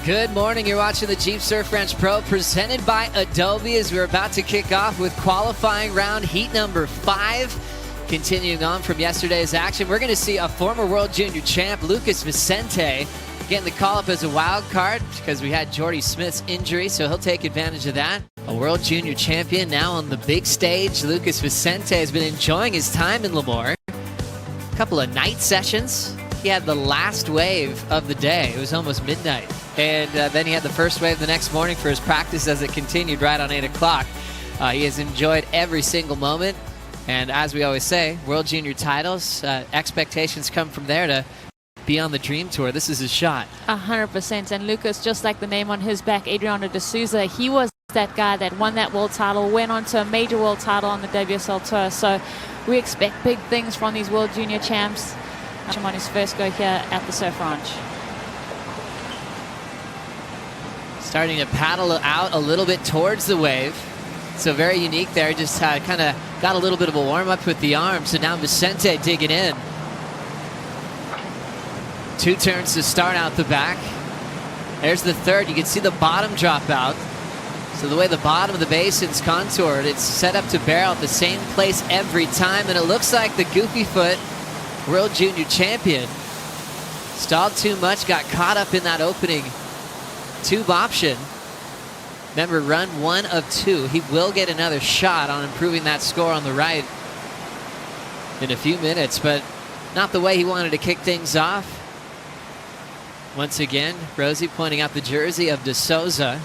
Good morning. You're watching the Jeep Surf Ranch Pro presented by Adobe as we're about to kick off with qualifying round heat number 5. Continuing on from yesterday's action, we're going to see a former World Junior champ, Lucas Vicente, getting the call-up as a wild card because we had Jordy Smith's injury, so he'll take advantage of that. A World Junior champion now on the big stage. Lucas Vicente has been enjoying his time in Lemoore. A couple of night sessions. He had the last wave of the day. It was almost midnight. And then he had the first wave the next morning for his practice as it continued right on 8 o'clock. He has enjoyed every single moment. And as we always say, World Junior titles, expectations come from there to be on the Dream Tour. This is his shot. 100%. And Lucas, just like the name on his back, Adriano de Souza, he was that guy that won that world title, went on to a major world title on the WSL Tour. So we expect big things from these World Junior champs. On his first go here at the Surf Ranch. Starting to paddle out a little bit towards the wave. So very unique there. Just kind of got a little bit of a warm-up with the arm. So now Vicente digging in. 2 turns to start out the back. There's the third. You can see the bottom drop out. So the way the bottom of the basin's contoured, it's set up to barrel at the same place every time. And it looks like the Goofy Foot World Junior champion stalled too much, got caught up in that opening tube option. Remember, run 1 of 2. He will get another shot on improving that score on the right in a few minutes, but not the way he wanted to kick things off. Once again, Rosie pointing out the jersey of de Souza.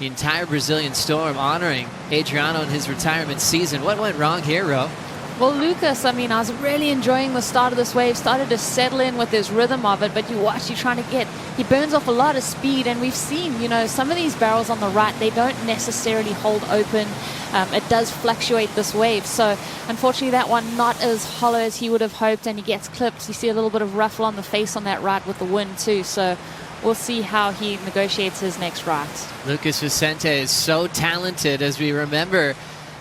The entire Brazilian Storm honoring Adriano in his retirement season. What went wrong here, Ro? Well, Lucas, I mean, I was really enjoying the start of this wave, started to settle in with his rhythm of it, but you watch, he burns off a lot of speed, and we've seen, you know, some of these barrels on the right, they don't necessarily hold open. It does fluctuate this wave, so unfortunately that one not as hollow as he would have hoped, and he gets clipped. You see a little bit of ruffle on the face on that right with the wind too, so we'll see how he negotiates his next right. Lucas Vicente is so talented, as we remember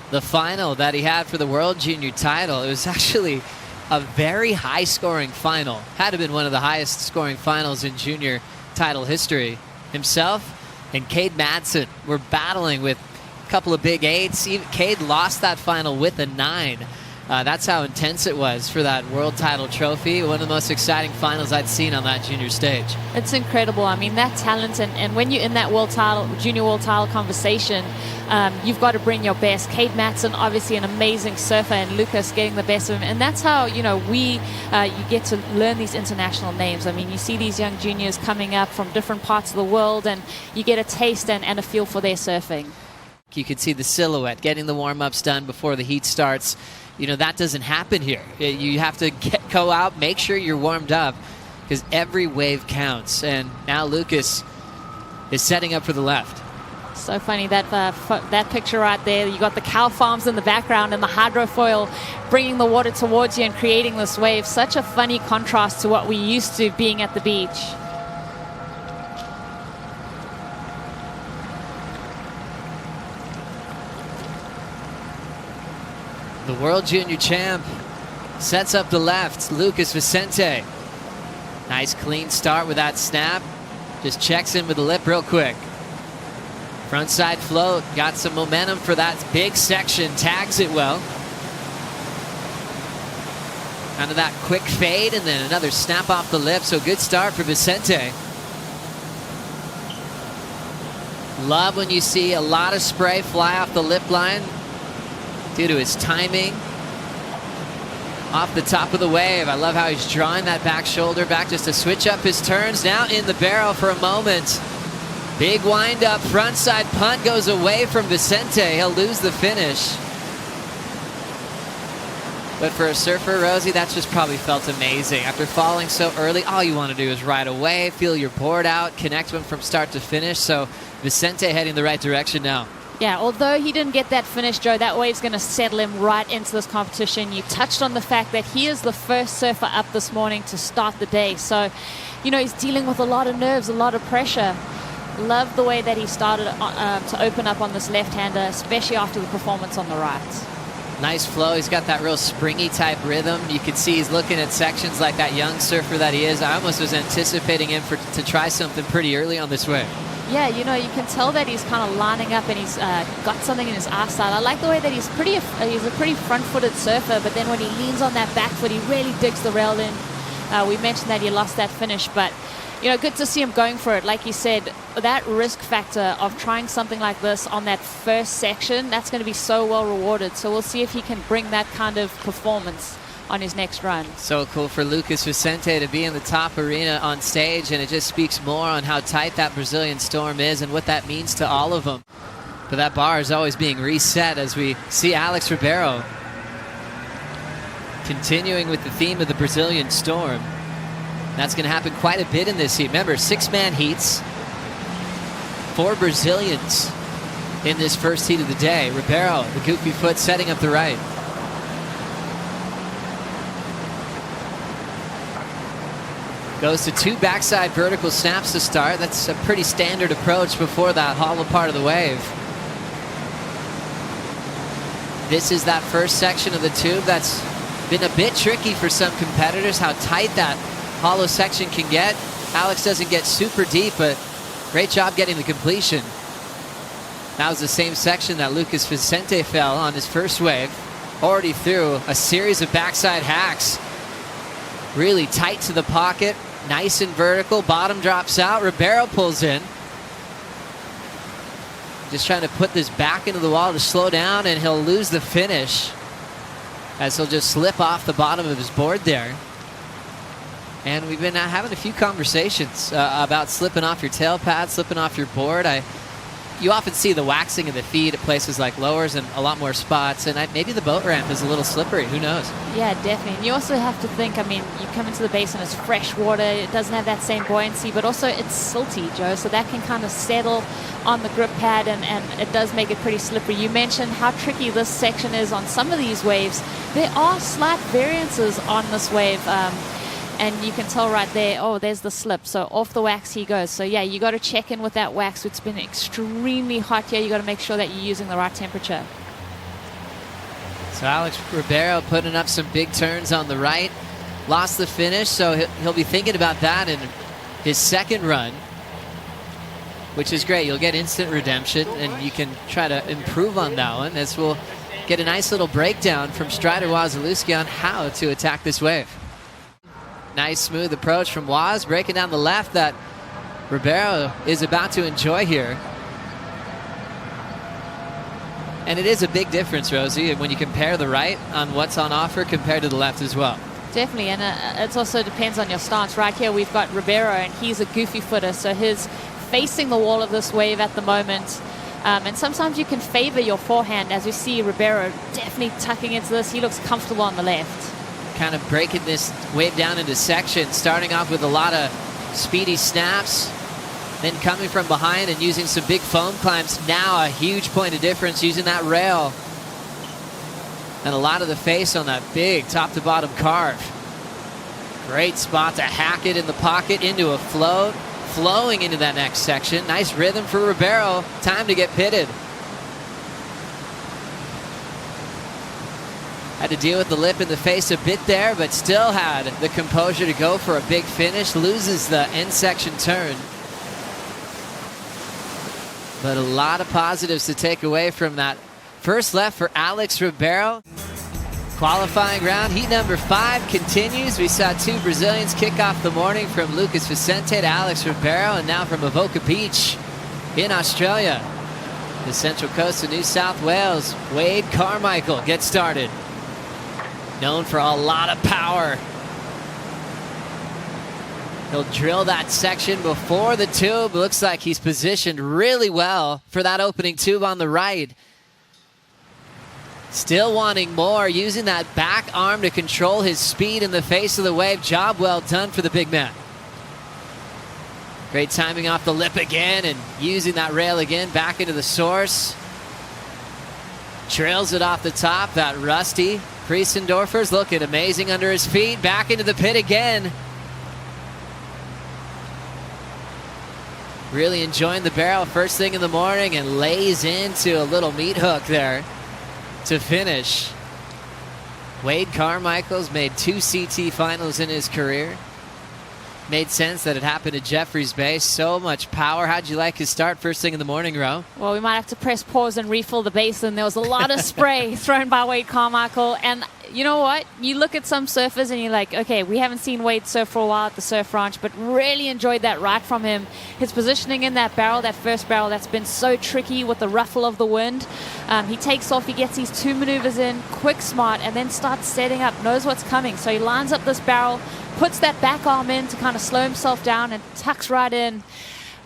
the final that he had for the World Junior title. It was actually a very high-scoring final. Had to have been one of the highest-scoring finals in junior title history. Himself and Cade Madsen were battling with a couple of big 8s. Cade lost that final with a 9. That's how intense it was for that world title trophy. One of the most exciting finals I'd seen on that junior stage. It's incredible. I mean, that talent, and when you're in that world title, junior world title conversation, you've got to bring your best. Cade Madsen, obviously an amazing surfer, and Lucas getting the best of him. And that's how, you know, you get to learn these international names. I mean, you see these young juniors coming up from different parts of the world, and you get a taste and a feel for their surfing. You could see the silhouette, getting the warm-ups done before the heat starts. You know, that doesn't happen here. You have to go out, make sure you're warmed up, because every wave counts. And now Lucas is setting up for the left. So funny, that picture right there. You got the cow farms in the background and the hydrofoil bringing the water towards you and creating this wave. Such a funny contrast to what we used to being at the beach. The World Junior champ sets up the left, Lucas Vicente. Nice clean start with that snap. Just checks in with the lip real quick. Frontside float, got some momentum for that big section, tags it well. Kind of that quick fade and then another snap off the lip, so good start for Vicente. Love when you see a lot of spray fly off the lip line due to his timing. Off the top of the wave. I love how he's drawing that back shoulder back just to switch up his turns. Now in the barrel for a moment. Big wind up, frontside punt goes away from Vicente. He'll lose the finish. But for a surfer, Rosie, that's just probably felt amazing. After falling so early, all you want to do is ride away, feel your board out, connect them from start to finish. So Vicente heading the right direction now. Yeah, although he didn't get that finish, Joe, that wave's going to settle him right into this competition. You touched on the fact that he is the first surfer up this morning to start the day. So, you know, he's dealing with a lot of nerves, a lot of pressure. Love the way that he started to open up on this left-hander, especially after the performance on the right. Nice flow. He's got that real springy type rhythm. You can see he's looking at sections like that young surfer that he is. I almost was anticipating him to try something pretty early on this wave. Yeah, you know, you can tell that he's kind of lining up and he's got something in his eyesight. I like the way that he's a pretty front-footed surfer, but then when he leans on that back foot, he really digs the rail in. We mentioned that he lost that finish, but, you know, good to see him going for it. Like you said, that risk factor of trying something like this on that first section, that's going to be so well rewarded. So we'll see if he can bring that kind of performance on his next run. So cool for Lucas Vicente to be in the top arena on stage, and it just speaks more on how tight that Brazilian storm is and what that means to all of them. But that bar is always being reset as we see Alex Ribeiro continuing with the theme of the Brazilian storm. That's going to happen quite a bit in this heat. Remember, 6-man heats, 4 Brazilians in this first heat of the day. Ribeiro, the goofy foot, setting up the right. Goes to 2 backside vertical snaps to start. That's a pretty standard approach before that hollow part of the wave. This is that first section of the tube that's been a bit tricky for some competitors, how tight that hollow section can get. Alex doesn't get super deep, but great job getting the completion. That was the same section that Lucas Vicente fell on his first wave. Already through a series of backside hacks. Really tight to the pocket, nice and vertical. Bottom drops out. Ribeiro pulls in. Just trying to put this back into the wall to slow down, and he'll lose the finish as he'll just slip off the bottom of his board there. And we've been having a few conversations about slipping off your tail pad, slipping off your board. You often see the waxing of the feet at places like lowers and a lot more spots, and maybe the boat ramp is a little slippery. Who knows? Yeah, definitely. And you also have to think, I mean, you come into the basin, it's fresh water, it doesn't have that same buoyancy, but also it's silty, Joe, so that can kind of settle on the grip pad, and it does make it pretty slippery. You mentioned how tricky this section is on some of these waves. There are slight variances on this wave. And you can tell right there, oh, there's the slip. So off the wax he goes. So yeah, you got to check in with that wax. It's been extremely hot here. You got to make sure that you're using the right temperature. So Alex Ribeiro putting up some big turns on the right. Lost the finish, so he'll be thinking about that in his second run, which is great. You'll get instant redemption, and you can try to improve on that one, as we'll get a nice little breakdown from Strider Wazalewski on how to attack this wave. Nice smooth approach from Waz, breaking down the left that Ribeiro is about to enjoy here. And it is a big difference, Rosie, when you compare the right on what's on offer compared to the left as well. Definitely, and it also depends on your stance. Right here we've got Ribeiro, and he's a goofy footer, so he's facing the wall of this wave at the moment. And sometimes you can favor your forehand, as we see Ribeiro definitely tucking into this. He looks comfortable on the left. Kind of breaking this wave down into sections, starting off with a lot of speedy snaps, then coming from behind and using some big foam climbs. Now a huge point of difference using that rail. And a lot of the face on that big top to bottom carve. Great spot to hack it in the pocket into a float, flowing into that next section. Nice rhythm for Ribeiro. Time to get pitted. Had to deal with the lip in the face a bit there, but still had the composure to go for a big finish. Loses the end section turn. But a lot of positives to take away from that first left for Alex Ribeiro. Qualifying round, heat number 5 continues. We saw 2 Brazilians kick off the morning, from Lucas Vicente to Alex Ribeiro, and now from Avoca Beach in Australia. The Central Coast of New South Wales, Wade Carmichael gets started. Known for a lot of power. He'll drill that section before the tube. Looks like he's positioned really well for that opening tube on the right. Still wanting more, using that back arm to control his speed in the face of the wave. Job well done for the big man. Great timing off the lip again, and using that rail again back into the source. Trails it off the top, that rusty. Priestendorfer's looking amazing under his feet. Back into the pit again. Really enjoying the barrel first thing in the morning, and lays into a little meat hook there to finish. Wade Carmichael's made 2 CT finals in his career. Made sense that it happened at Jeffreys Bay. So much power. How'd you like his start first thing in the morning, Ro? Well, we might have to press pause and refill the basin. There was a lot of spray thrown by Wade Carmichael. And you know what? You look at some surfers and you're like, okay, we haven't seen Wade surf for a while at the Surf Ranch, but really enjoyed that ride from him. His positioning in that barrel, that first barrel, that's been so tricky with the ruffle of the wind. He takes off, he gets these 2 maneuvers in, quick, smart, and then starts setting up, knows what's coming. So he lines up this barrel, puts that back arm in to kind of slow himself down and tucks right in.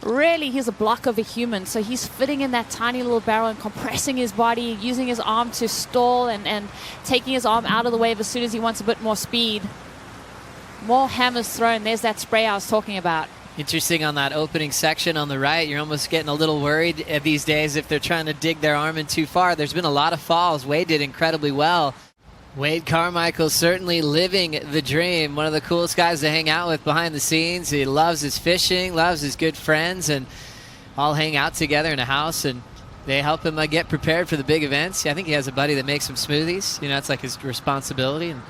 Really, he's a block of a human, so he's fitting in that tiny little barrel and compressing his body, using his arm to stall and taking his arm out of the wave as soon as he wants a bit more speed. More hammers thrown. There's that spray I was talking about. Interesting on that opening section on the right. You're almost getting a little worried these days if they're trying to dig their arm in too far. There's been a lot of falls. Wade did incredibly well. Wade Carmichael certainly living the dream. One of the coolest guys to hang out with behind the scenes. He loves his fishing, loves his good friends, and all hang out together in a house, and they help him get prepared for the big events. I think he has a buddy that makes him smoothies. You know, it's like his responsibility, and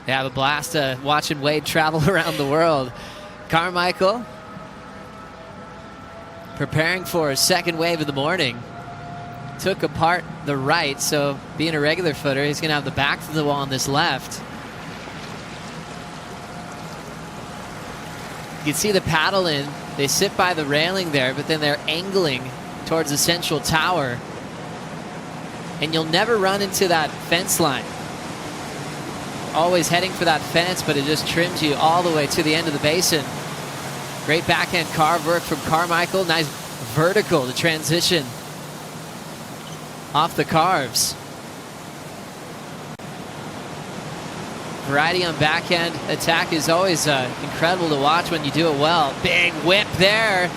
they have a blast watching Wade travel around the world. Carmichael preparing for a second wave of the morning. Took apart the right, so being a regular footer, he's going to have the back to the wall on this left. You can see the paddle in. They sit by the railing there, but then they're angling towards the central tower. And you'll never run into that fence line. Always heading for that fence, but it just trims you all the way to the end of the basin. Great backhand carve work from Carmichael. Nice vertical to transition off the carves. Variety on backhand attack is always incredible to watch when you do it well. Big whip there.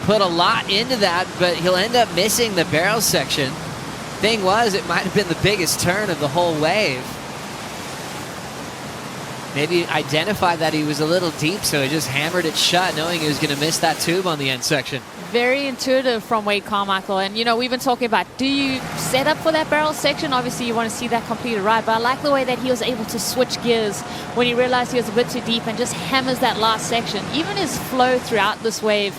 Put a lot into that, but he'll end up missing the barrel section. Thing was, it might have been the biggest turn of the whole wave. Maybe identified that he was a little deep, so he just hammered it shut, knowing he was going to miss that tube on the end section. Very intuitive from Wade Carmichael. And, you know, we've been talking about, do you set up for that barrel section? Obviously, you want to see that completed right. But I like the way that he was able to switch gears when he realized he was a bit too deep and just hammers that last section. Even his flow throughout this wave,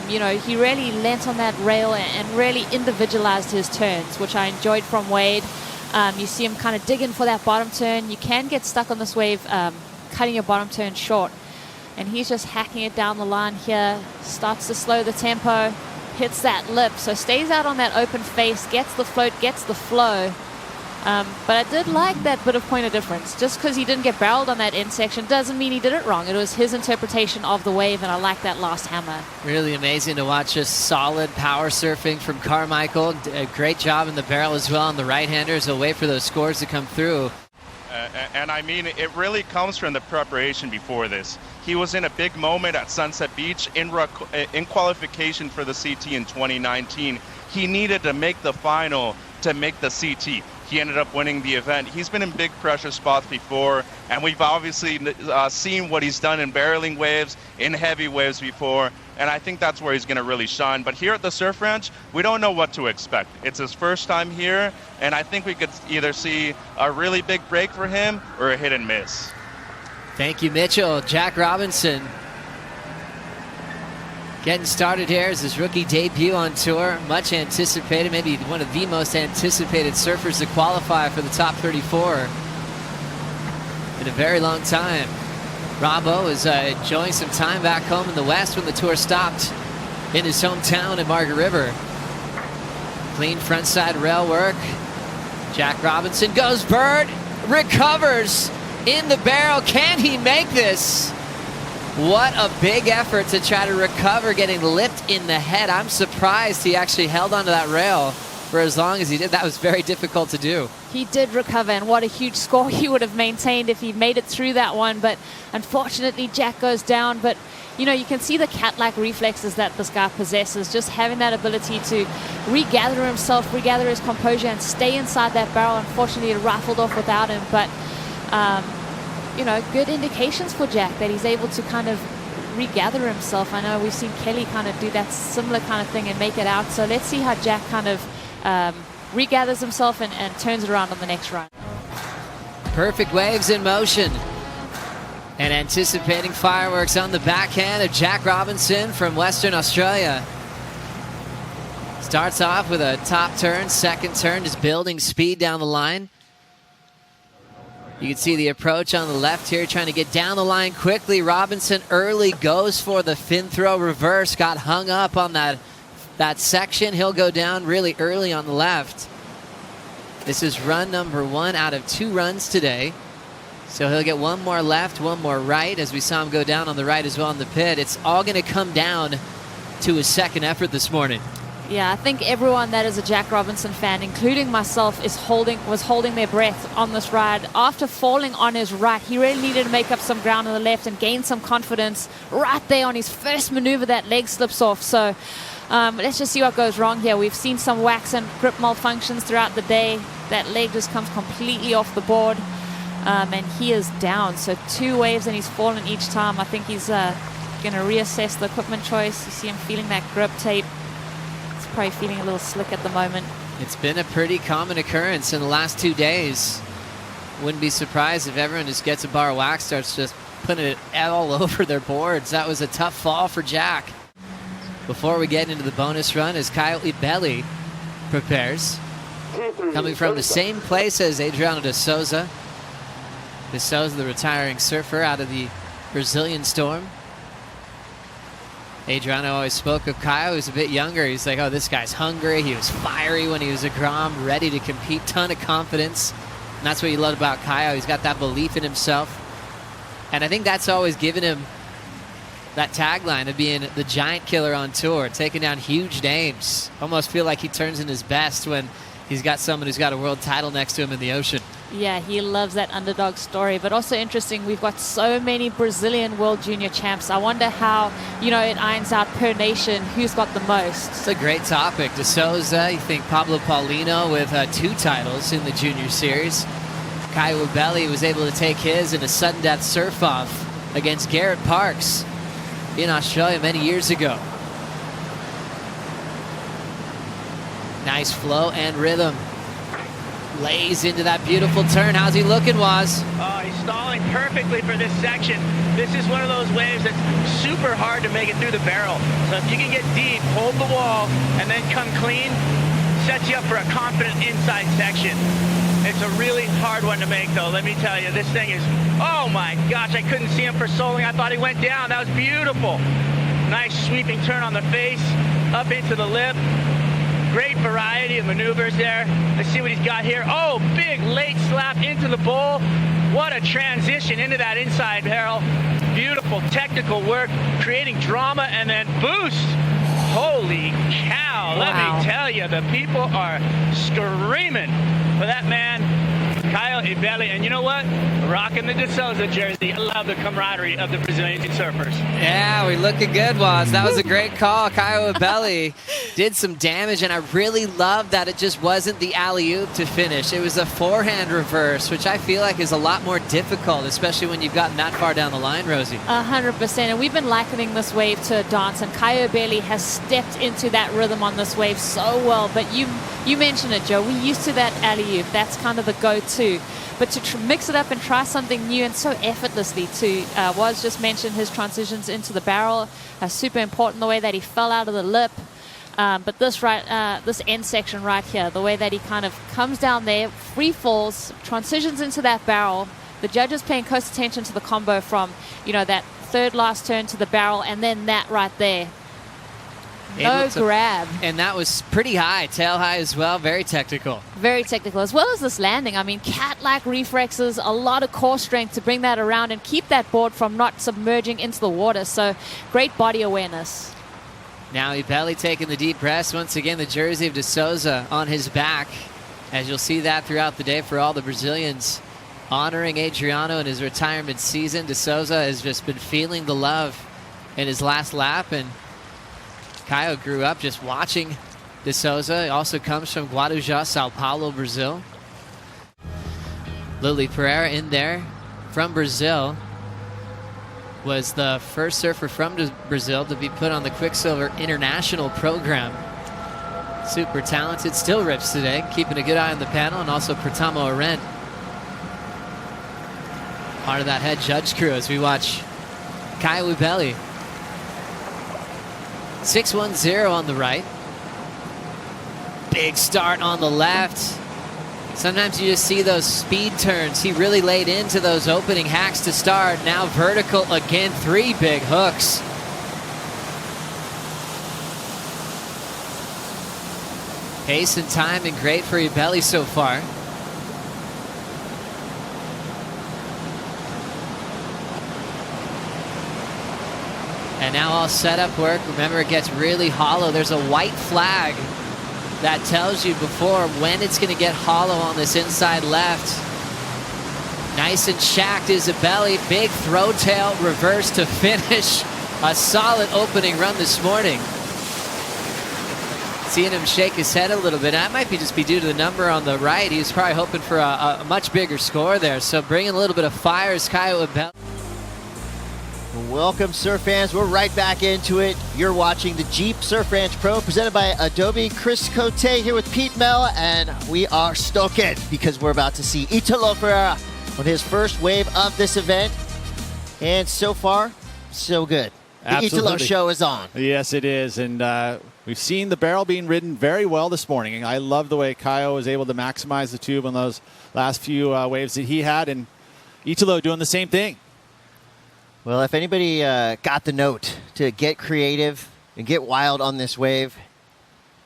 you know, he really leant on that rail and really individualized his turns, which I enjoyed from Wade. You see him kind of digging for that bottom turn. You can get stuck on this wave, cutting your bottom turn short. And he's just hacking it down the line here. Starts to slow the tempo, hits that lip. So stays out on that open face, gets the float, gets the flow. But I did like that bit of point of difference. Just because he didn't get barreled on that end section doesn't mean he did it wrong. It was his interpretation of the wave, and I like that last hammer. Really amazing to watch just solid power surfing from Carmichael. A great job in the barrel as well on the right-handers. He'll wait for those scores to come through. And I mean, it really comes from the preparation before this. He was in a big moment at Sunset Beach in qualification for the CT in 2019. He needed to make the final to make the CT. He ended up winning the event. He's been in big pressure spots before, and we've obviously seen what he's done in barreling waves, in heavy waves before, and I think that's where he's going to really shine. But here at the Surf Ranch, we don't know what to expect. It's his first time here, and I think we could either see a really big break for him or a hit and miss. Thank you, Mitchell. Jack Robinson getting started here as his rookie debut on tour. Much anticipated, maybe one of the most anticipated surfers to qualify for the top 34 in a very long time. Robbo is enjoying some time back home in the West when the tour stopped in his hometown at Margaret River. Clean frontside rail work. Jack Robinson goes bird, recovers in the barrel. Can he make this? What a big effort to try to recover, getting lipped in the head. I'm surprised he actually held onto that rail for as long as he did. That was very difficult to do. He did recover, and what a huge score he would have maintained if he made it through that one. But unfortunately, Jack goes down. But, you know, you can see the cat-like reflexes that this guy possesses, just having that ability to regather himself, regather his composure, and stay inside that barrel. Unfortunately, it rifled off without him. But you know, good indications for Jack that he's able to kind of regather himself. I know we've seen Kelly kind of do that similar kind of thing and make it out. So let's see how Jack kind of regathers himself and turns it around on the next run. Perfect waves in motion. And anticipating fireworks on the backhand of Jack Robinson from Western Australia. Starts off with a top turn, second turn, just building speed down the line. You can see the approach on the left here, trying to get down the line quickly. Robinson early goes for the fin throw reverse, got hung up on that section. He'll go down really early on the left. This is run number 1 out of 2 runs today. So he'll get one more left, one more right, as we saw him go down on the right as well in the pit. It's all going to come down to his second effort this morning. Yeah, I think everyone that is a Jack Robinson fan, including myself, was holding their breath on this ride. After falling on his right, he really needed to make up some ground on the left and gain some confidence right there on his first maneuver. That leg slips off. So let's just see what goes wrong here. We've seen some wax and grip malfunctions throughout the day. That leg just comes completely off the board, and he is down. So 2 waves and he's fallen each time. I think he's going to reassess the equipment choice. You see him feeling that grip tape. Probably feeling a little slick at the moment. It's been a pretty common occurrence in the last 2 days. Wouldn't be surprised if everyone just gets a bar of wax, starts just putting it all over their boards. That was a tough fall for Jack. Before we get into the bonus run, as Caio Ibelli prepares, coming from the same place as Adriano de Souza. De Souza, the retiring surfer out of the Brazilian Storm. Adriano always spoke of Caio. He was a bit younger. He's like, oh, this guy's hungry. He was fiery when he was a Grom, ready to compete, ton of confidence. And that's what you love about Caio. He's got that belief in himself. And I think that's always given him that tagline of being the giant killer on tour, taking down huge names. Almost feel like he turns in his best when he's got someone who's got a world title next to him in the ocean. Yeah, he loves that underdog story. But also interesting, we've got so many Brazilian World Junior champs. I wonder how, it irons out per nation who's got the most. It's a great topic. De Souza, you think Pablo Paulino with 2 titles in the junior series. Caio Ibelli was able to take his in a sudden death surf-off against Garrett Parks in Australia many years ago. Nice flow and rhythm. Lays into that beautiful turn. How's he looking, Waz? Oh, he's stalling perfectly for this section. This is one of those waves that's super hard to make it through the barrel. So if you can get deep, hold the wall, and then come clean, sets you up for a confident inside section. It's a really hard one to make, though. Let me tell you, this thing is, oh my gosh, I couldn't see him for so long. I thought he went down. That was beautiful. Nice sweeping turn on the face, up into the lip. Great variety of maneuvers there. Let's see what he's got here. Oh, big late slap into the bowl. What a transition into that inside barrel. Beautiful technical work, creating drama, and then boost. Holy cow. Wow. Let me tell you, the people are screaming for that man, Caio Ibelli. And you know what? Rocking the De Souza jersey. I love the camaraderie of the Brazilian surfers. Yeah, we looking good, Waz. That was a great call. Caio Ibelli did some damage, and I really love that it just wasn't the alley-oop to finish. It was a forehand reverse, which I feel like is a lot more difficult, especially when you've gotten that far down the line, Rosie. 100%. And we've been likening this wave to a dance, and Caio Ibelli has stepped into that rhythm on this wave so well. But you mentioned it, Joe. We're used to that alley-oop. That's kind of the go-to. But to mix it up and try something new and so effortlessly too. Waz just mentioned his transitions into the barrel. Super important, the way that he fell out of the lip. But this end section right here, the way that he kind of comes down there, free falls, transitions into that barrel. The judges paying close attention to the combo from, that third last turn to the barrel, and then that right there. No grab. And that was pretty high, tail high as well, very technical. Very technical, as well as this landing. I mean, cat-like reflexes, a lot of core strength to bring that around and keep that board from not submerging into the water. So great body awareness. Now Ibelli taking the deep breaths. Once again, the jersey of De Souza on his back. As you'll see that throughout the day for all the Brazilians. Honoring Adriano in his retirement season. De Souza has just been feeling the love in his last lap, and Caio grew up just watching De Souza. He also comes from Guarujá, Sao Paulo, Brazil. Lily Ferriera in there from Brazil. Was the first surfer from Brazil to be put on the Quicksilver International program. Super talented, still rips today, keeping a good eye on the panel, and also Pratamo Arendt. Part of that head judge crew as we watch Caio Ibelli. 6-1-0 on the right. Big start on the left. Sometimes you just see those speed turns. He really laid into those opening hacks to start. Now vertical again, 3 big hooks. Pace and time and great for Ibelli so far. And now all setup work. Remember, it gets really hollow. There's a white flag that tells you before when it's going to get hollow on this inside left. Nice and shacked is Ibelli. Big throw tail reverse to finish. A solid opening run this morning. Seeing him shake his head a little bit. That might just be due to the number on the right. He was probably hoping for a much bigger score there. So bringing a little bit of fire is Caio Ibelli. Welcome, surf fans. We're right back into it. You're watching the Jeep Surf Ranch Pro presented by Adobe. Chris Cote here with Pete Mel, and we are stoked because we're about to see Italo Ferreira on his first wave of this event. And so far, so good. The Absolutely. Italo show is on. Yes, it is. And we've seen the barrel being ridden very well this morning. I love the way Caio was able to maximize the tube on those last few waves that he had, and Italo doing the same thing. Well, if anybody got the note to get creative and get wild on this wave,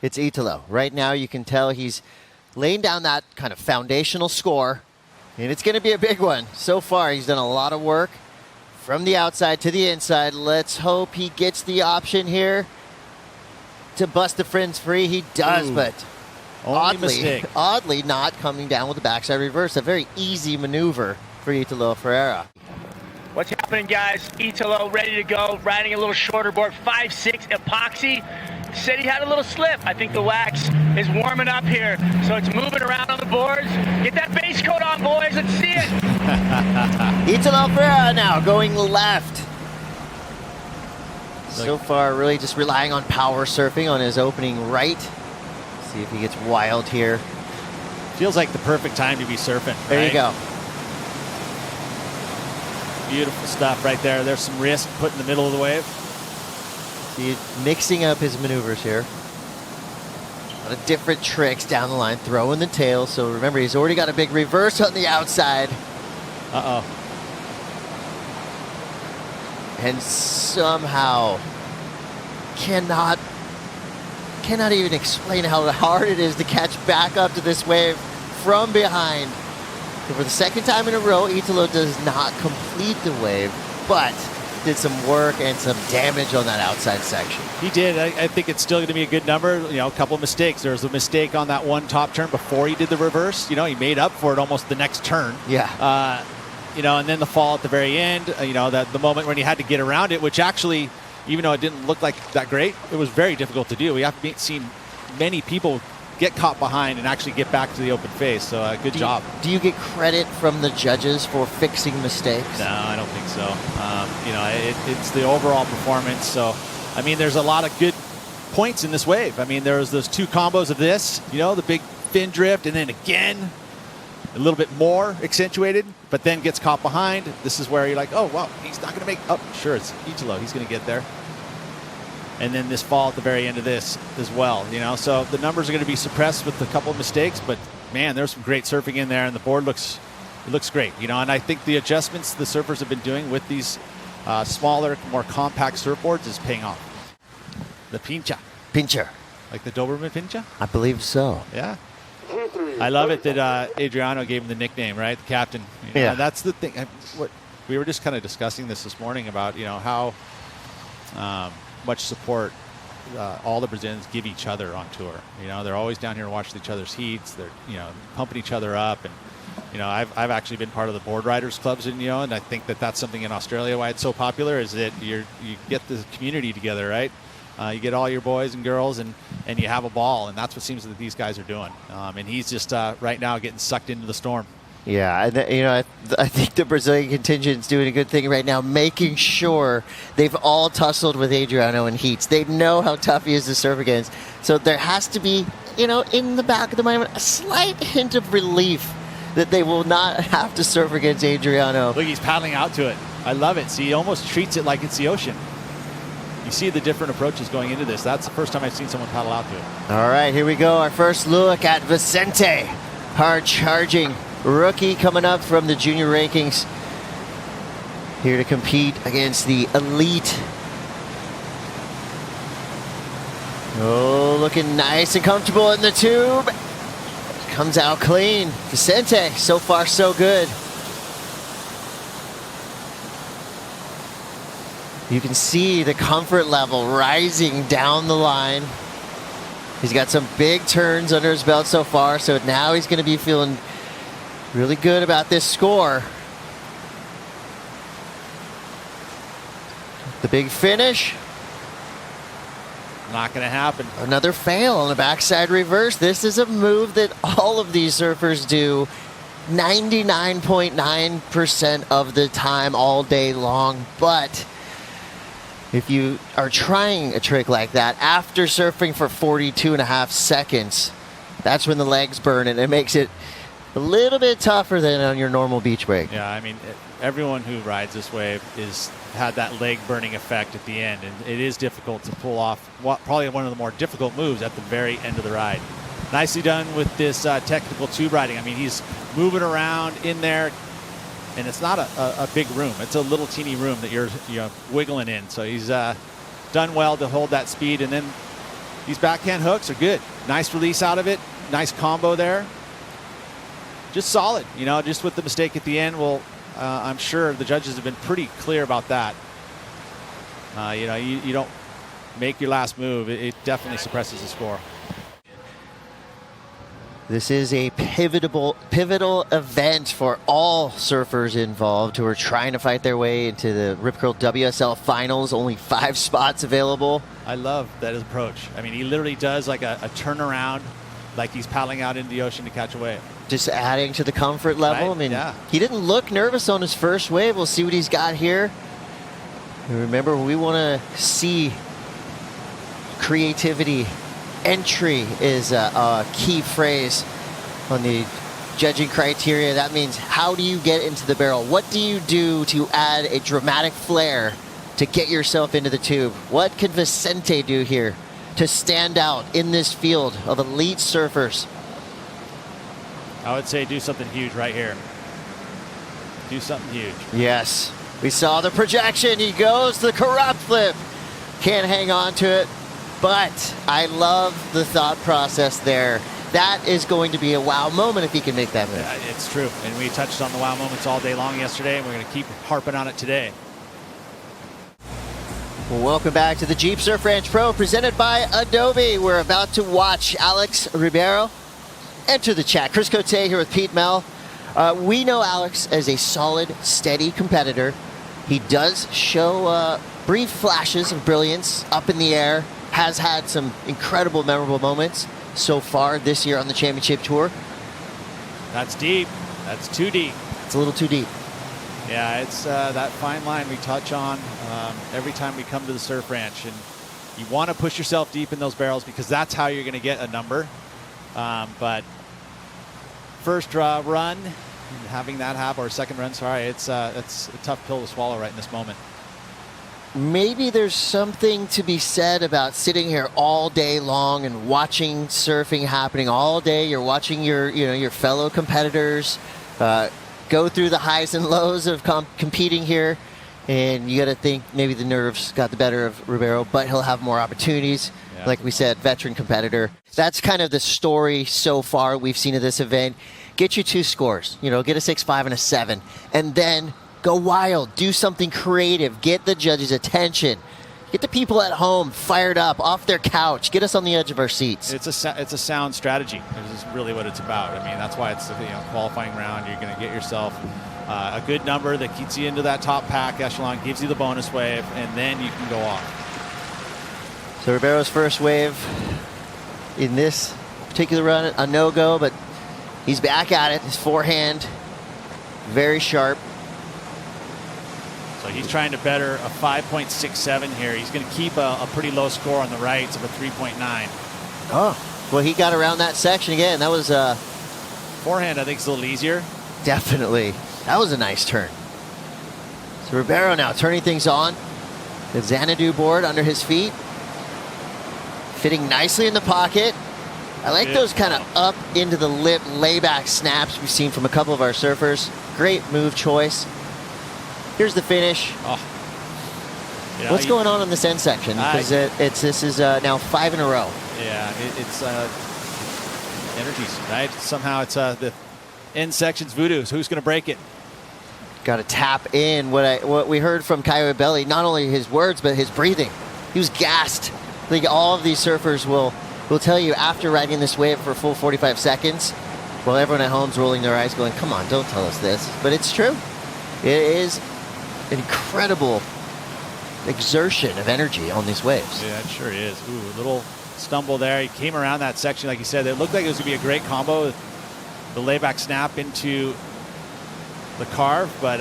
it's Italo. Right now, you can tell he's laying down that kind of foundational score, and it's going to be a big one. So far, he's done a lot of work from the outside to the inside. Let's hope he gets the option here to bust the friends free. He does, but oddly not coming down with the backside reverse. A very easy maneuver for Italo Ferreira. What's happening, guys? Italo ready to go, riding a little shorter board, 5.6 epoxy. Said he had a little slip. I think the wax is warming up here, so it's moving around on the boards. Get that base coat on, boys. Let's see it. Italo Ferreira now going left. So far, really just relying on power surfing on his opening right. See if he gets wild here. Feels like the perfect time to be surfing. There you go. Beautiful stuff right there. There's some risk put in the middle of the wave. He's mixing up his maneuvers here. A lot of different tricks down the line, throwing the tail. So remember, he's already got a big reverse on the outside. Uh-oh. And somehow cannot even explain how hard it is to catch back up to this wave from behind. For the second time in a row, Italo does not complete the wave, but did some work and some damage on that outside section. He did. I think it's still going to be a good number. You know, a couple of mistakes. There was a mistake on that one top turn before he did the reverse. You know, he made up for it almost the next turn. Yeah. You know, and then the fall at the very end, you know, that the moment when he had to get around it, which actually, even though it didn't look like that great, it was very difficult to do. We haven't seen many people get caught behind and actually get back to the open face. So good job. Do you get credit from the judges for fixing mistakes? No, I don't think so. You know, it's the overall performance. So, I mean, there's a lot of good points in this wave. I mean, there's those 2 combos of this, you know, the big fin drift, and then again, a little bit more accentuated, but then gets caught behind. This is where you're like, oh, wow, he's not going to make, oh, sure, it's Italo. He's going to get there. And then this fall at the very end of this as well, you know. So the numbers are going to be suppressed with a couple of mistakes, but man, there's some great surfing in there, and the board looks great, you know. And I think the adjustments the surfers have been doing with these smaller, more compact surfboards is paying off. The pincha, like the Doberman pincha. I believe so. Yeah. I love it that Adriano gave him the nickname, right? The captain. You know, yeah. And that's the thing. What we were just kind of discussing this morning about, you know, how much support all the Brazilians give each other on tour. You know, they're always down here watching each other's heats. They're, you know, pumping each other up. And, you know, I've actually been part of the board riders clubs, and, you know, and I think that that's something in Australia why it's so popular is that you get the community together, right? You get all your boys and girls and you have a ball, and that's what seems that these guys are doing. And he's just right now getting sucked into the storm. Yeah, you know, I think the Brazilian contingent's doing a good thing right now, making sure they've all tussled with Adriano in heats. They know how tough he is to surf against. So there has to be, you know, in the back of the mind, a slight hint of relief that they will not have to serve against Adriano. Look, he's paddling out to it. I love it. See, he almost treats it like it's the ocean. You see the different approaches going into this. That's the first time I've seen someone paddle out to it. All right, here we go. Our first look at Vicente. Hard charging rookie coming up from the junior rankings. Here to compete against the elite. Oh, looking nice and comfortable in the tube. Comes out clean. Vicente, so far so good. You can see the comfort level rising down the line. He's got some big turns under his belt so far, so now he's going to be feeling really good about this score. The big finish. Not going to happen. Another fail on the backside reverse. This is a move that all of these surfers do 99.9% of the time all day long. But if you are trying a trick like that after surfing for 42.5 seconds, that's when the legs burn and it makes it a little bit tougher than on your normal beach wake. Yeah, I mean, everyone who rides this wave had that leg burning effect at the end, and it is difficult to pull off probably one of the more difficult moves at the very end of the ride. Nicely done with this technical tube riding. I mean, he's moving around in there, and it's not a big room. It's a little teeny room that you're wiggling in. So he's done well to hold that speed, and then these backhand hooks are good. Nice release out of it. Nice combo there. Just solid, just with the mistake at the end. Well, I'm sure the judges have been pretty clear about that. You don't make your last move. It definitely suppresses the score. This is a pivotal event for all surfers involved who are trying to fight their way into the Rip Curl WSL Finals. Only 5 spots available. I love that approach. I mean, he literally does like a turnaround, like he's paddling out into the ocean to catch a wave. Just adding to the comfort level. Right? I mean, yeah. He didn't look nervous on his first wave. We'll see what he's got here. And remember, we want to see creativity. Entry is a key phrase on the judging criteria. That means, how do you get into the barrel? What do you do to add a dramatic flair to get yourself into the tube? What can Vicente do here to stand out in this field of elite surfers? I would say do something huge right here. Do something huge. Yes. We saw the projection. He goes to the corrupt flip. Can't hang on to it. But I love the thought process there. That is going to be a wow moment if he can make that move. Yeah, it's true. And we touched on the wow moments all day long yesterday, and we're going to keep harping on it today. Well, welcome back to the Jeep Surf Ranch Pro presented by Adobe. We're about to watch Alex Ribeiro enter the chat. Chris Cote here with Pete Mel. We know Alex as a solid, steady competitor. He does show brief flashes of brilliance up in the air. Has had some incredible, memorable moments so far this year on the championship tour. That's deep. That's too deep. It's a little too deep. Yeah, it's that fine line we touch on every time we come to the surf ranch. And you want to push yourself deep in those barrels because that's how you're going to get a number. But first run, having that happen, or second run, sorry, it's a tough pill to swallow right in this moment. Maybe there's something to be said about sitting here all day long and watching surfing happening all day. You're watching your fellow competitors go through the highs and lows of competing here, and you got to think maybe the nerves got the better of Ribeiro, but he'll have more opportunities. Yeah. Like we said, veteran competitor. That's kind of the story so far we've seen of this event. Get you 2 scores, get a 6.5 and a 7, and then go wild, do something creative, get the judges' attention, get the people at home fired up, off their couch, get us on the edge of our seats. It's a sound strategy. This is really what it's about. I mean, that's why it's qualifying round. You're going to get yourself a good number that keeps you into that top pack echelon, gives you the bonus wave, and then you can go off. So Ribeiro's first wave in this particular run, a no-go, but he's back at it. His forehand, very sharp. So he's trying to better a 5.67 here. He's going to keep a pretty low score on the rights of a 3.9. Oh, well, he got around that section again. That was Forehand, I think, is a little easier. Definitely. That was a nice turn. So Ribeiro now turning things on. The Xanadu board under his feet. Fitting nicely in the pocket. I like those kind of up into the lip layback snaps we've seen from a couple of our surfers. Great move choice. Here's the finish. Oh. Yeah, What's going on in this end section? Because this is now 5 in a row. Yeah, it's energies, right? Somehow it's the end section's voodoo. So who's going to break it? Got to tap in what we heard from Caio Ibelli, not only his words, but his breathing. He was gassed. I think all of these surfers will tell you after riding this wave for a full 45 seconds, while everyone at home's rolling their eyes going, come on, don't tell us this. But it's true. It is incredible exertion of energy on these waves. Yeah, it sure is. Ooh, a little stumble there. He came around that section, like you said. It looked like it was going to be a great combo. The layback snap into the carve, but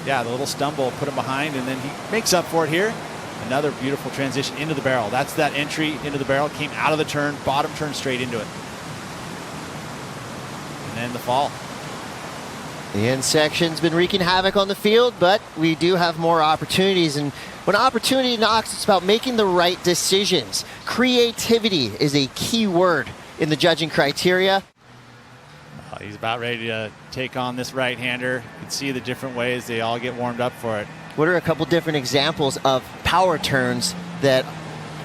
yeah, the little stumble put him behind, and then he makes up for it here. Another beautiful transition into the barrel. That's that entry into the barrel. Came out of the turn, bottom turn straight into it. And then the fall. The end section's been wreaking havoc on the field, but we do have more opportunities. And when opportunity knocks, it's about making the right decisions. Creativity is a key word in the judging criteria. He's about ready to take on this right-hander. You can see the different ways they all get warmed up for it. What are a couple different examples of power turns that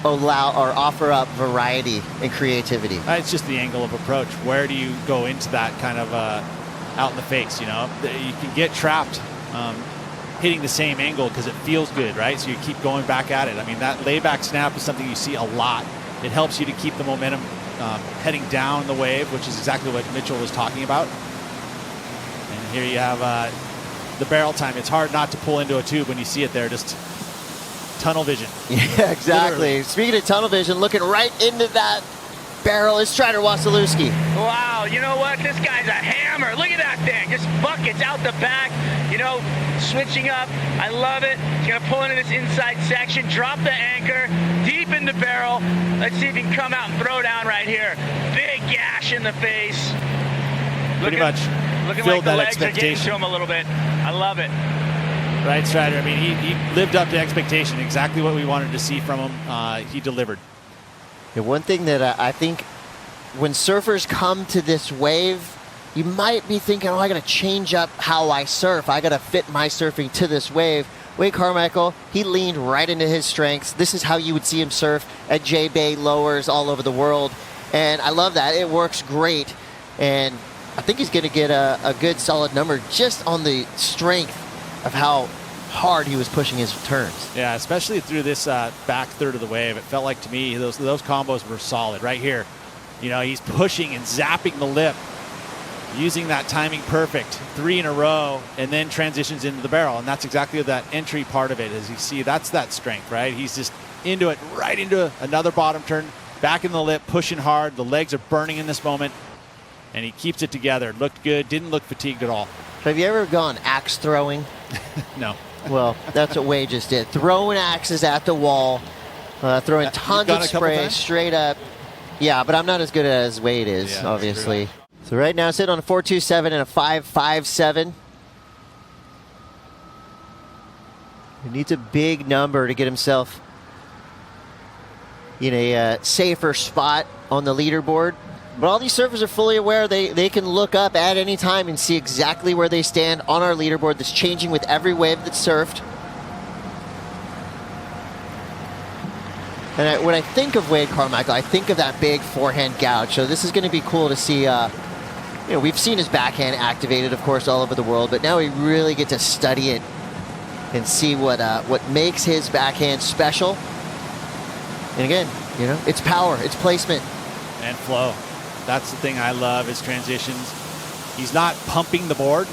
allow or offer up variety and creativity? It's just the angle of approach. Where do you go into that kind of out in the face? You know, you can get trapped hitting the same angle because it feels good, right? So you keep going back at it. I mean, that layback snap is something you see a lot. It helps you to keep the momentum heading down the wave, which is exactly what Mitchell was talking about. And here you have the barrel time. It's hard not to pull into a tube when you see it there. Just tunnel vision. Yeah, exactly. Literally. Speaking of tunnel vision, looking right into that barrel is Strider Wasilewski. Wow, you know what? This guy's a hammer. Look at that thing. Just buckets out the back, you know, switching up. I love it. He's going to pull into this inside section, drop the anchor, deep in the barrel. Let's see if he can come out and throw down right here. Big gash in the face. Pretty much looking filled like the that legs are getting expectation. to him a little bit. I love it. Right, Strider. I mean, he lived up to expectation. Exactly what we wanted to see from him. He delivered. Yeah, one thing that I think when surfers come to this wave, you might be thinking, oh, I got to change up how I surf. I got to fit my surfing to this wave. Wade Carmichael, he leaned right into his strengths. This is how you would see him surf at J-Bay lowers all over the world. And I love that. It works great. And I think he's going to get a good solid number just on the strength of how hard he was pushing his turns. Yeah, especially through this back third of the wave. It felt like to me those combos were solid right here. You know, he's pushing and zapping the lip, using that timing perfect, 3 in a row, and then transitions into the barrel. And that's exactly that entry part of it. As you see, that's that strength, right? He's just into it, right into another bottom turn, back in the lip, pushing hard. The legs are burning in this moment, and he keeps it together. Looked good, didn't look fatigued at all. Have you ever gone axe throwing? No. Well, that's what Wade just did. Throwing axes at the wall, throwing tons of spray straight up. Yeah, but I'm not as good as Wade is, obviously. So right now, sitting on a 4.27 and a 5.57. He needs a big number to get himself in a safer spot on the leaderboard. But all these surfers are fully aware they can look up at any time and see exactly where they stand on our leaderboard that's changing with every wave that's surfed. And when I think of Wade Carmichael, I think of that big forehand gouge. So this is going to be cool to see. We've seen his backhand activated, of course, all over the world, but now we really get to study it and see what makes his backhand special. And again, it's power, it's placement. And flow. That's the thing I love, is transitions. He's not pumping the board.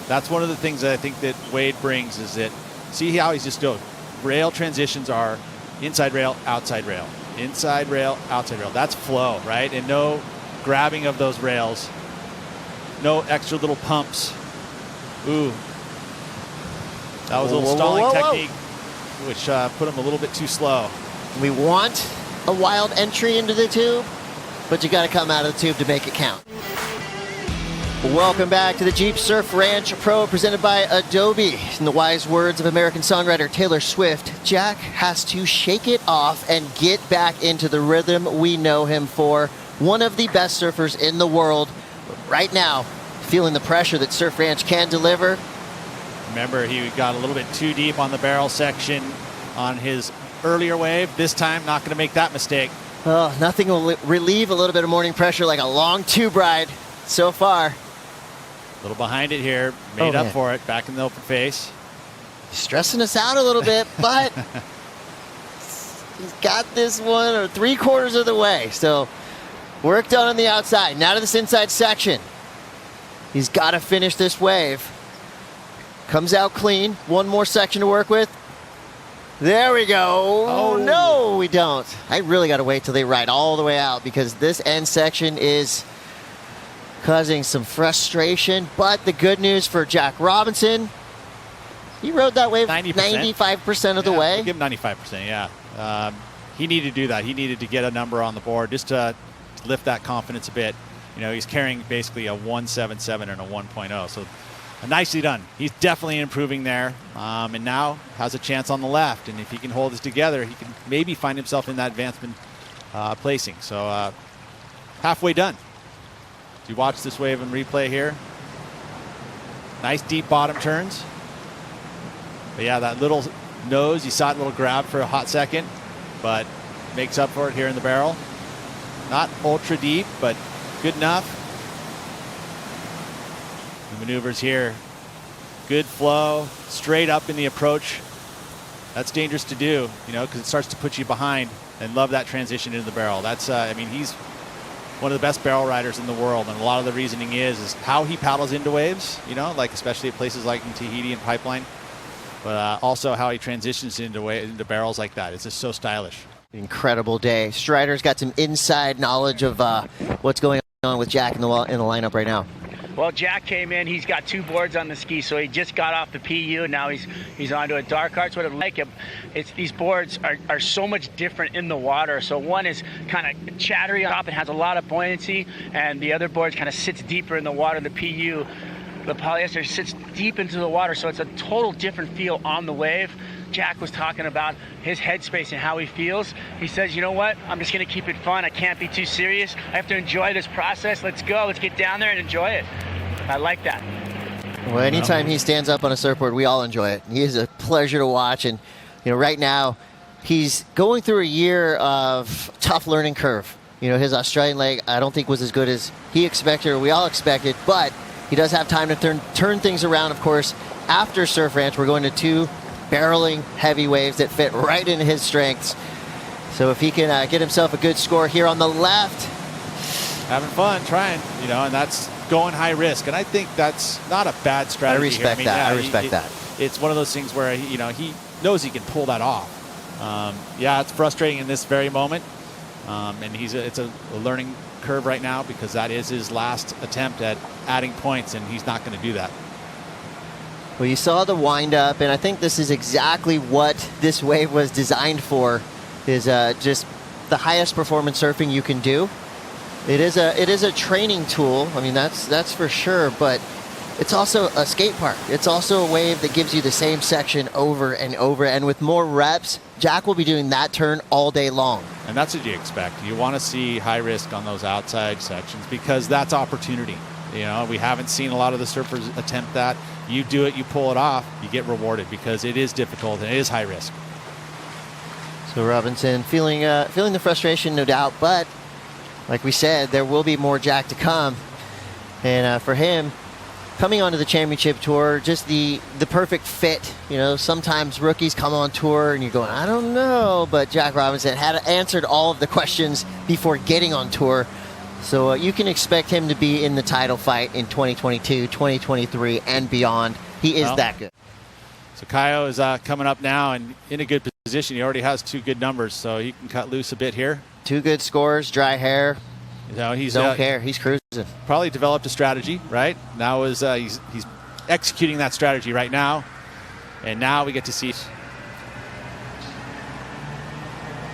That's one of the things that I think that Wade brings, is that, see how he's just doing. Rail transitions are inside rail, outside rail. Inside rail, outside rail. That's flow, right? And no grabbing of those rails. No extra little pumps. Ooh. That was a little stalling technique, which put him a little bit too slow. We want a wild entry into the tube, but you got to come out of the tube to make it count. Welcome back to the Jeep Surf Ranch Pro presented by Adobe. In the wise words of American songwriter Taylor Swift, Jack has to shake it off and get back into the rhythm we know him for. One of the best surfers in the world right now, feeling the pressure that Surf Ranch can deliver. Remember, he got a little bit too deep on the barrel section on his earlier wave. This time, not going to make that mistake. Oh, nothing will relieve a little bit of morning pressure like a long tube ride so far. A little behind it here, made up for it, back in the open face. Stressing us out a little bit, but he's got this one or 3/4 of the way. So work done on the outside. Now to this inside section. He's got to finish this wave. Comes out clean. One more section to work with. There we go. Oh, no, we don't. I really got to wait till they ride all the way out because this end section is causing some frustration. But the good news for Jack Robinson, he rode that wave 95% of the way. We'll give him 95%, yeah. He needed to do that. He needed to get a number on the board just to lift that confidence a bit. You know, he's carrying basically a 1.77 and a 1.0, so nicely done. He's definitely improving there, and now has a chance on the left. And if he can hold this together, he can maybe find himself in that advancement placing. So halfway done. You watch this wave in replay here. Nice deep bottom turns. But yeah, that little nose, you saw it, little grab for a hot second, but makes up for it here in the barrel. Not ultra deep, but good enough. The maneuvers here, good flow, straight up in the approach. That's dangerous to do, you know, because it starts to put you behind, and love that transition into the barrel. That's, I mean, he's one of the best barrel riders in the world, and a lot of the reasoning is how he paddles into waves, you know, like especially at places like in Tahiti and Pipeline, but also how he transitions into barrels like that. It's just so stylish. Incredible day. Strider's got some inside knowledge of what's going on with Jack in the lineup right now. Well, Jack came in. He's got 2 boards on the ski, so he just got off the PU. Now he's onto a dark arts. What I like him, these boards are so much different in the water. So one is kind of chattery up and has a lot of buoyancy, and the other board kind of sits deeper in the water. The PU, the polyester, sits deep into the water, so it's a total different feel on the wave. Jack was talking about his headspace and how he feels. He says, you know what? I'm just going to keep it fun. I can't be too serious. I have to enjoy this process. Let's go. Let's get down there and enjoy it. I like that. Well, anytime he stands up on a surfboard, we all enjoy it. He is a pleasure to watch. And, you know, right now, he's going through a year of tough learning curve. You know, his Australian leg, I don't think was as good as he expected or we all expected, but he does have time to turn things around. Of course, after Surf Ranch, we're going to 2 barreling heavy waves that fit right into his strengths. So if he can get himself a good score here on the left. Having fun, trying, you know, and that's going high risk. And I think that's not a bad strategy. I respect that. I respect that. It's one of those things where, you know, he knows he can pull that off. Yeah, it's frustrating in this very moment. And it's a learning curve right now because that is his last attempt at adding points, and he's not going to do that. Well, you saw the wind up, and I think this is exactly what this wave was designed for, is just the highest performance surfing you can do. It is a training tool. I mean, that's for sure, but it's also a skate park. It's also a wave that gives you the same section over and over, and with more reps, Jack will be doing that turn all day long. And that's what you expect. You want to see high risk on those outside sections because that's opportunity. You know, we haven't seen a lot of the surfers attempt that. You do it, you pull it off, you get rewarded because it is difficult and it is high risk. So Robinson feeling the frustration, no doubt, but like we said, there will be more Jack to come. And for him, coming onto the championship tour, just the perfect fit. You know, sometimes rookies come on tour and you're going, I don't know, but Jack Robinson had answered all of the questions before getting on tour. So you can expect him to be in the title fight in 2022, 2023, and beyond. He is that good. So Caio is coming up now and in a good position. He already has 2 good numbers, so he can cut loose a bit here. 2 good scores, dry hair. You know, don't care. He's cruising. Probably developed a strategy, right? Now he's executing that strategy right now, and now we get to see.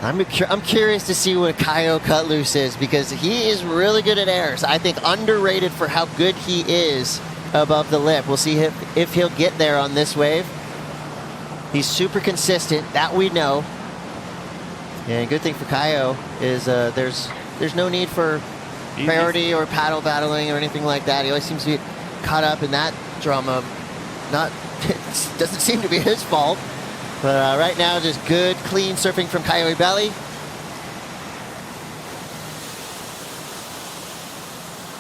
I'm curious to see what Caio cut loose is, because he is really good at airs. I think underrated for how good he is above the lip. We'll see if he'll get there on this wave. He's super consistent, that we know. And good thing for Caio is there's no need for priority or paddle battling or anything like that. He always seems to be caught up in that drama. It doesn't seem to be his fault. But right now, just good, clean surfing from Caio Ibelli.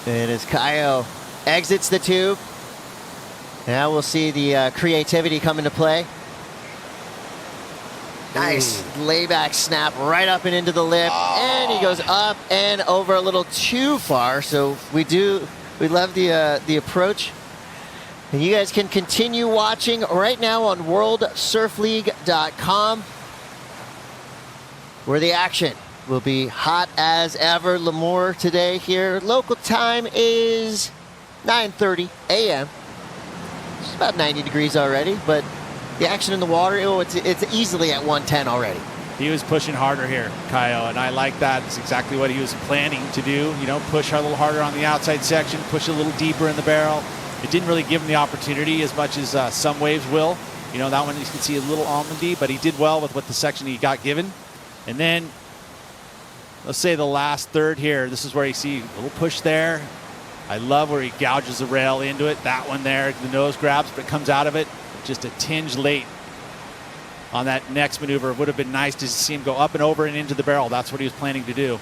And as Caio exits the tube, now we'll see the creativity come into play. Nice layback snap right up and into the lip. And he goes up and over a little too far. So we love the approach. And you guys can continue watching right now on worldsurfleague.com, where the action will be hot as ever. Lemoore today here. Local time is 9:30 a.m. It's about 90 degrees already, but the action in the water, it's easily at 110 already. He was pushing harder here, Caio, and I like that. It's exactly what he was planning to do. You know, push a little harder on the outside section, push a little deeper in the barrel. It didn't really give him the opportunity as much as some waves will. You know, that one you can see a little almondy, but he did well with what the section he got given. And then, let's say the last third here, this is where you see a little push there. I love where he gouges the rail into it. That one there, the nose grabs, but comes out of it just a tinge late on that next maneuver. It would have been nice to see him go up and over and into the barrel. That's what he was planning to do.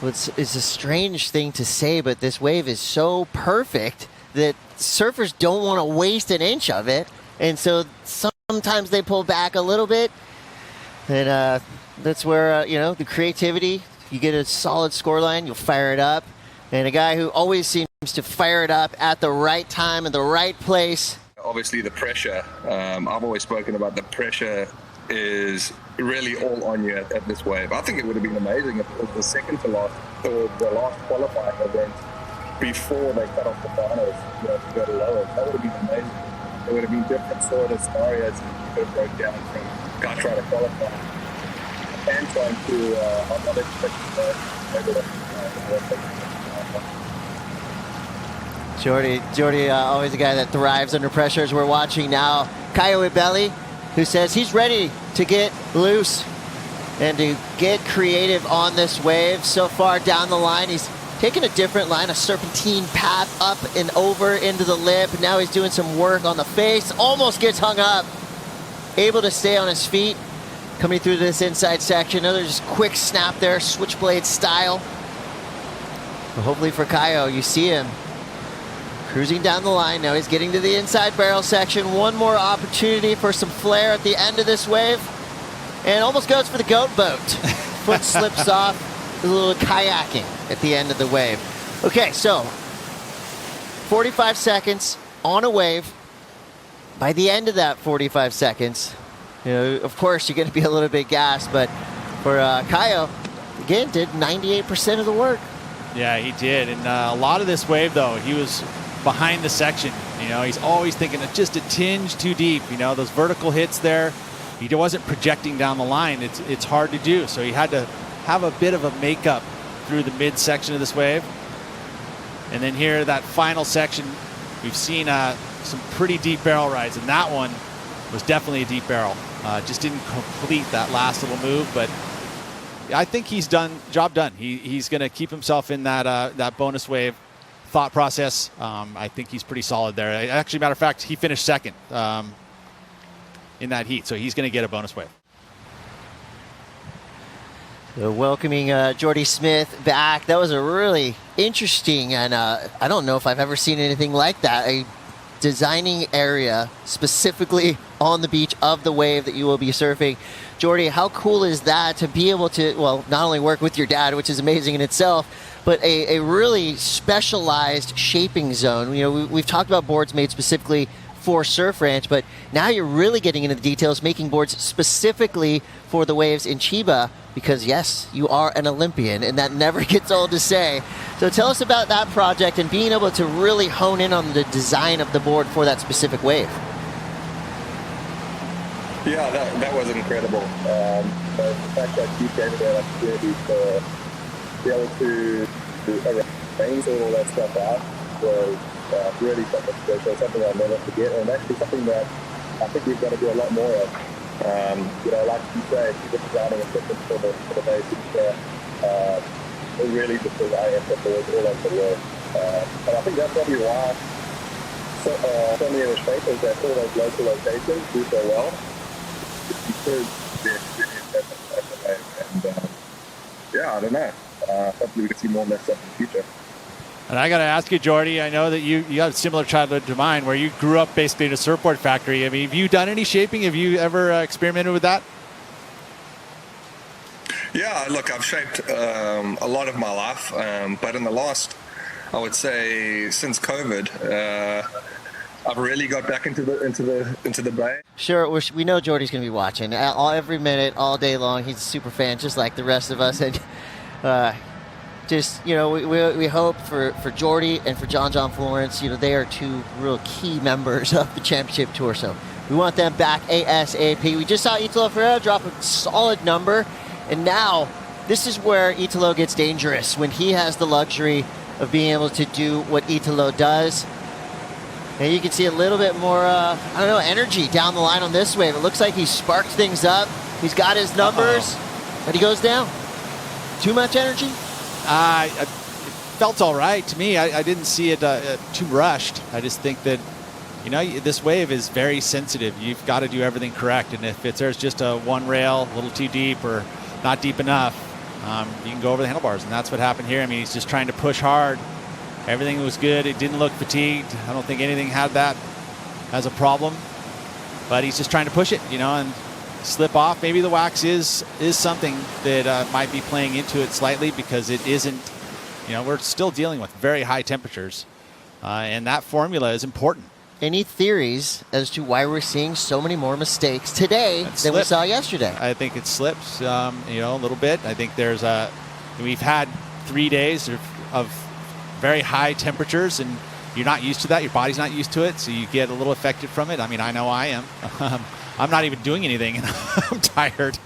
Well, it's a strange thing to say, but this wave is so perfect that surfers don't want to waste an inch of it, and so sometimes they pull back a little bit, and that's where the creativity, you get a solid score line, you'll fire it up, and a guy who always seems to fire it up at the right time and the right place. Obviously the pressure, I've always spoken about the pressure is really all on you at this wave. I think it would have been amazing if it was the second to last or the last qualifying event before they cut off the finals, to go to lower. That would have been amazing. There would have been different sort of scenarios and you could have broke down from guy trying to qualify and trying to, I'm not expecting that. Jordy, always a guy that thrives under pressure. As we're watching now, Caio Ibelli, who says he's ready to get loose and to get creative on this wave. So far down the line, he's taking a different line, a serpentine path up and over into the lip. Now he's doing some work on the face. Almost gets hung up. Able to stay on his feet. Coming through this inside section. Another just quick snap there, switchblade style. But hopefully for Caio, you see him cruising down the line. Now he's getting to the inside barrel section. One more opportunity for some flair at the end of this wave. And almost goes for the goat boat. Foot slips off. A little kayaking at the end of the wave. Okay, so 45 seconds on a wave. By the end of that 45 seconds, of course, you're going to be a little bit gassed, but for Caio, again, did 98% of the work. Yeah, he did. And a lot of this wave, though, he was behind the section. He's always thinking just a tinge too deep. Those vertical hits there, he wasn't projecting down the line. It's hard to do. So he had to have a bit of a makeup through the midsection of this wave. And then here, that final section, we've seen some pretty deep barrel rides, and that one was definitely a deep barrel. Just didn't complete that last little move, but I think he's done, job done. He's going to keep himself in that bonus wave thought process. I think he's pretty solid there. Actually, matter of fact, he finished second in that heat, so he's going to get a bonus wave. So welcoming Jordy Smith back. That was a really interesting, and I don't know if I've ever seen anything like that. A designing area specifically on the beach of the wave that you will be surfing. Jordy, how cool is that to be able to, well, not only work with your dad, which is amazing in itself, but a really specialized shaping zone. We've talked about boards made specifically for Surf Ranch, but now you're really getting into the details, making boards specifically for the waves in Chiba, because yes, you are an Olympian, and that never gets old to say. So tell us about that project and being able to really hone in on the design of the board for that specific wave. Yeah, that was incredible. The fact that you gave me that opportunity to be able to arrange all that stuff out was really something special, something I'll never forget, and actually something that I think we've got to do a lot more of. Like you say, people designing equipment for the basics, really just the IM football all over the world. And I think that's probably why so many of the shapers that all those local locations do so well. It's because they're experienced at the wave. And yeah, I don't know. Hopefully we can see more of that stuff in the future. And I got to ask you, Jordy, I know that you have a similar childhood to mine where you grew up basically in a surfboard factory. I mean, have you done any shaping? Have you ever experimented with that? Yeah, look, I've shaped a lot of my life, but in the last, I would say, since COVID, I've really got back into the bay. Sure, we know Jordy's going to be watching every minute, all day long. He's a super fan, just like the rest of us. And we hope for Jordy and for John Florence. They are two real key members of the championship tour. So we want them back ASAP. We just saw Italo Ferreira drop a solid number. And now this is where Italo gets dangerous, when he has the luxury of being able to do what Italo does. And you can see a little bit more, energy down the line on this wave. It looks like he sparked things up. He's got his numbers, but he goes down. Too much energy? It felt all right to me. I didn't see it too rushed. I just think that, this wave is very sensitive. You've got to do everything correct. And if there's just a one rail, a little too deep or not deep enough, you can go over the handlebars. And that's what happened here. I mean, he's just trying to push hard. Everything was good. It didn't look fatigued. I don't think anything had that as a problem. But he's just trying to push it, and slip off. Maybe the wax is something that might be playing into it slightly, because it isn't, we're still dealing with very high temperatures. And that formula is important. Any theories as to why we're seeing so many more mistakes today than we saw yesterday? I think it slips, a little bit. I think we've had 3 days of very high temperatures, and you're not used to that. Your body's not used to it, so you get a little affected from it. I mean, I know I am. I'm not even doing anything, and I'm tired.